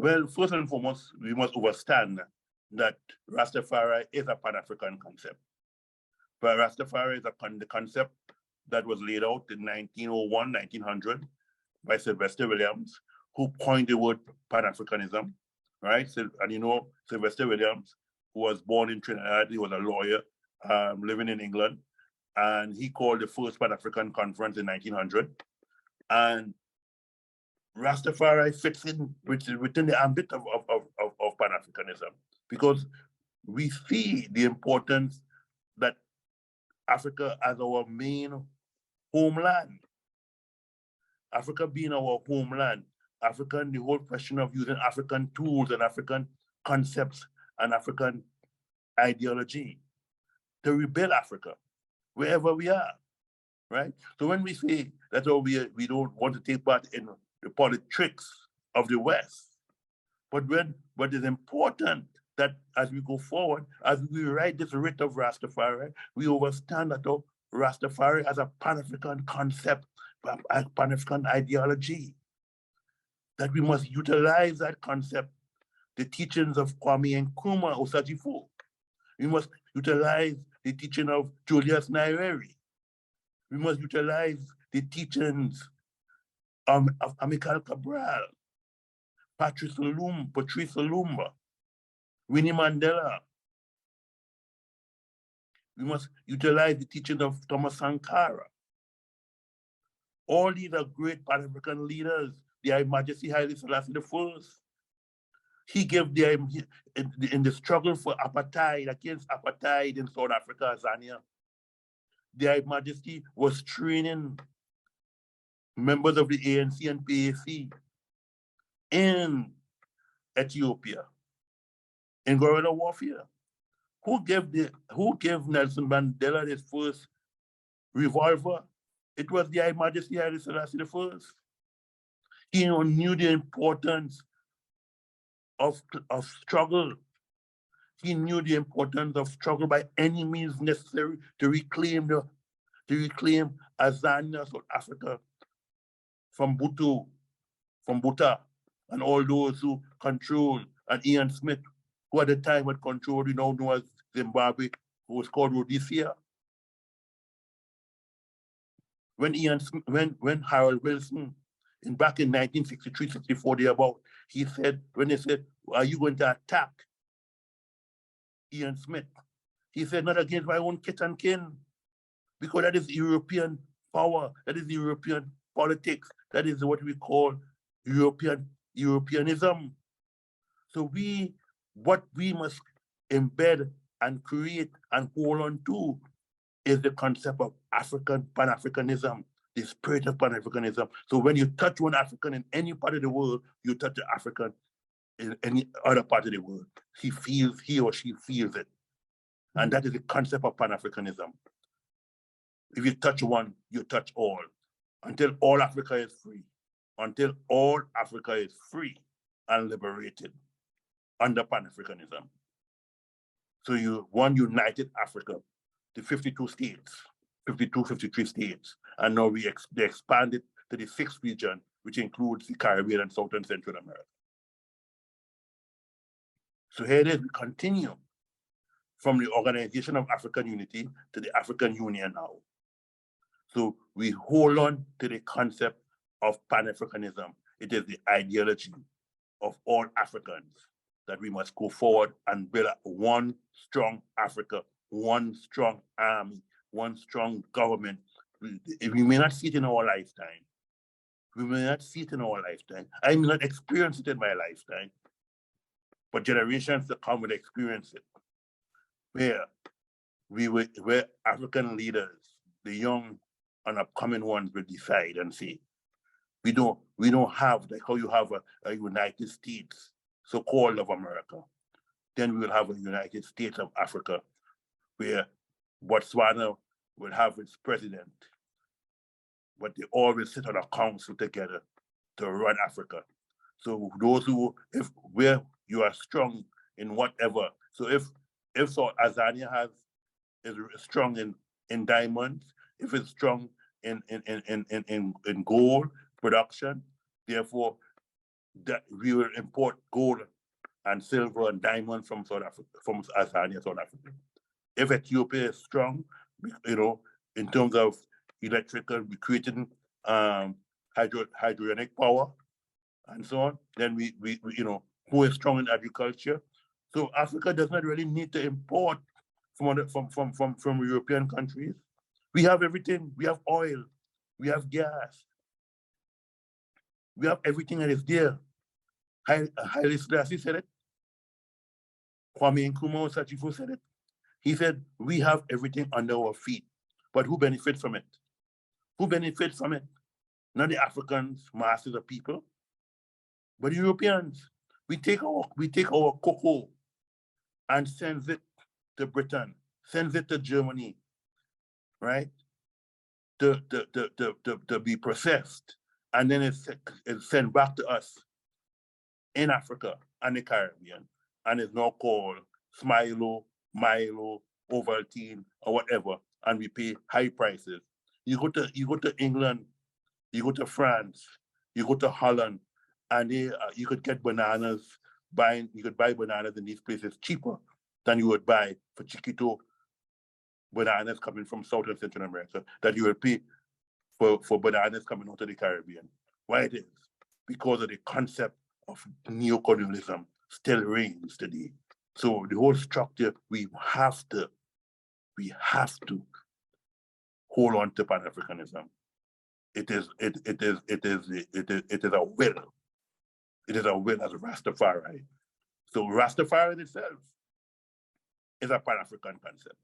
Well, first and foremost, we must understand that Rastafari is a Pan-African concept. But Rastafari is the concept that was laid out in 1901, 1900 by Sylvester Williams, who coined the word Pan-Africanism, right? So, and you know, Sylvester Williams, who was born in Trinidad, he was a lawyer living in England, and he called the first Pan-African conference in 1900. And Rastafari fits in within the ambit of Pan-Africanism, because we see the importance that Africa as our main homeland. Africa being our homeland, the whole question of using African tools and African concepts and African ideology to rebuild Africa, wherever we are, right? So when we say that we don't want to take part in the politics of the West, but it's important that as we go forward, as we write this writ of Rastafari, we understand that Rastafari as a Pan-African concept, a Pan-African ideology, that we must utilize that concept, the teachings of Kwame Nkrumah Osajifo. We must utilize the teaching of Julius Nyerere. We must utilize the teachings of Amilcar Cabral, Patrice Lumumba, Winnie Mandela. We must utilize the teachings of Thomas Sankara. All these are great Pan-African leaders. Their Majesty Haile Selassie I. He gave in the struggle for apartheid, against apartheid in South Africa, Zania, their Majesty was training members of the ANC and PAC in Ethiopia, in guerrilla warfare. Who gave Nelson Mandela his first revolver? It was the Majesty Haile Selassie I. He knew the importance of struggle. He knew the importance of struggle by any means necessary to reclaim Azania, South Africa, from Buta, and all those who control, and Ian Smith, who at the time had controlled, we now know as Zimbabwe, who was called Rhodesia. When Harold Wilson, back in 1963-64, when they said, are you going to attack Ian Smith? He said, not against my own kith and kin, because that is European power, that is European politics, that is what we call Europeanism. So what we must embed and create and hold on to is the concept of Pan-Africanism, the spirit of Pan-Africanism. So when you touch one African in any part of the world, you touch an African in any other part of the world. He or she feels it. And that is the concept of Pan-Africanism. If you touch one, you touch all. Until all Africa is free. Until all Africa is free and liberated under Pan-Africanism. So one united Africa, the 52 states, 53 states, and now they expanded to the 6th region, which includes the Caribbean and South and Central America. So here it is, we continue from the Organization of African Unity to the African Union now. So we hold on to the concept of Pan-Africanism. It is the ideology of all Africans that we must go forward and build one strong Africa, one strong army, one strong government. We may not see it in our lifetime. We may not see it in our lifetime. I may not experience it in my lifetime, but generations to come will experience it. Where African leaders, the young and upcoming ones, will decide and say, we don't have, like how you have a United States, so-called of America. Then we will have a United States of Africa, where Botswana will have its president, but they all will sit on a council together to run Africa. So those where you are strong in whatever, so if Azania is strong in diamonds, if it's strong in gold production, therefore that we will import gold and silver and diamonds from South Africa, from Tanzania, South Africa. If Ethiopia is strong, in terms of electrical, creating hydrogenic power and so on, then we who is strong in agriculture. So Africa does not really need to import from European countries. We have everything. We have oil. We have gas. We have everything that is there. Haile Selassie said it. Kwame Nkrumah Sachifo said it. He said, we have everything under our feet, but who benefits from it? Who benefits from it? Not the Africans, masses of people, but the Europeans. We take our cocoa and sends it to Britain, sends it to Germany, right? To be processed, and then it's sent back to us in Africa and the Caribbean, and it's now called Smilo, Milo, Ovaltine, or whatever, and we pay high prices. You go to England, you go to France, you go to Holland, and you could get bananas. You could buy bananas in these places cheaper than you would buy for Chiquito bananas coming from South and Central America, that you would pay for bananas coming out of the Caribbean. Why it is? Because of the concept of neocolonialism still reigns today. So the whole structure, we have to hold on to Pan-Africanism. It is a will. It is a will as a Rastafari. So Rastafari itself is a Pan-African concept.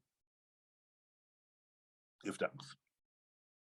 Give thanks.